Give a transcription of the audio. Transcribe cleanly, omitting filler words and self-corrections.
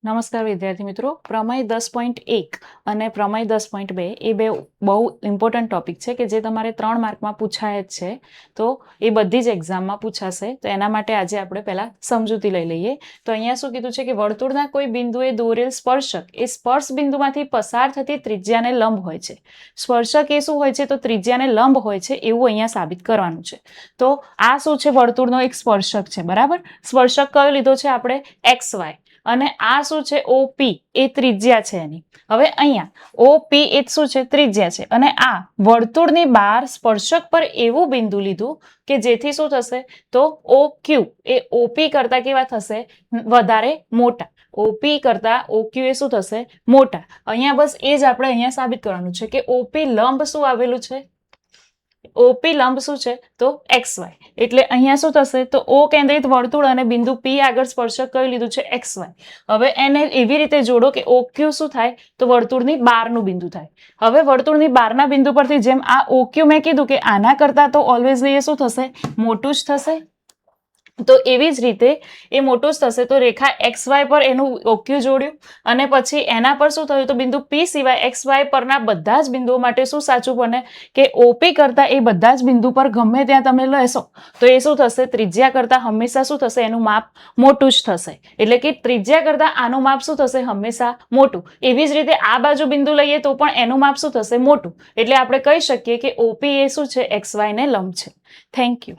નમસ્કાર વિદ્યાર્થી મિત્રો, પ્રમેય 10.1 અને પ્રમેય 10.2 એ બે બહુ ઇમ્પોર્ટન્ટ ટોપિક છે કે જે તમારે 3 માર્કમાં પૂછાય જ છે. તો એ બધી જ એક્ઝામમાં પૂછાશે. તો એના માટે આજે આપણે પહેલા સમજૂતી લઈ લઈએ. તો અહીંયા શું કીધું છે કે વર્તુળના કોઈ બિંદુએ દોરેલ સ્પર્શક એ સ્પર્શ બિંદુમાંથી પસાર થતી ત્રિજ્યાને લંબ હોય છે. સ્પર્શક એ શું હોય છે? તો ત્રિજ્યાને લંબ હોય છે એવું અહીંયા સાબિત કરવાનું છે. તો આ શું છે? વર્તુળનો એક સ્પર્શક છે, બરાબર. સ્પર્શક કયો લીધો છે આપણે? XY. અને આ શું છે? OP એ ત્રિજ્યા છે એની. હવે અહીંયા OP એ શું છે? ત્રિજ્યા છે. અને આ વર્તુળની બહાર સ્પર્શક પર એવું બિંદુ લીધું કે જેથી શું થશે? તો OQ એ OP કરતા કેવા થશે? વધારે મોટા. OP કરતા OQ એ શું થશે? મોટા. અહીંયા બસ એ જ આપણે અહીંયા સાબિત કરવાનું છે કે OP લંબ શું આવેલું છે? OP લંબ શું છે? તો XY. એટલે અહીંયા શું થશે? તો O કેન્દ્રિત વર્તુળ અને બિંદુ P આગળ સ્પર્શક કયું લીધું છે? XY. હવે એને એવી રીતે જોડો કે OQ શું થાય? તો વર્તુળની બહારનું બિંદુ થાય. હવે વર્તુળની બહારના બિંદુ પરથી જેમ આ OQ મેં કીધું કે આના કરતા તો ઓલવેઝલી એ શું થશે? મોટું જ થશે. તો એવી જ રીતે એ મોટું જ થશે. તો રેખા XY પર એનું OQ જોડ્યું અને પછી એના પર શું થયું? તો બિંદુ P સિવાય XY પરના બધા જ બિંદુઓ માટે શું સાચું બને? કે OP કરતા એ બધા જ બિંદુ પર ગમે ત્યાં તમે લેશો તો એ શું થશે? ત્રિજ્યા કરતા હંમેશા શું થશે? એનું માપ મોટું જ થશે. એટલે કે ત્રિજ્યા કરતા આનું માપ શું થશે? હંમેશા મોટું. એવી જ રીતે આ બાજુ બિંદુ લઈએ તો પણ એનું માપ શું થશે? મોટું. એટલે આપણે કહી શકીએ કે OP એ શું છે? XY ને લંબ છે. Thank you.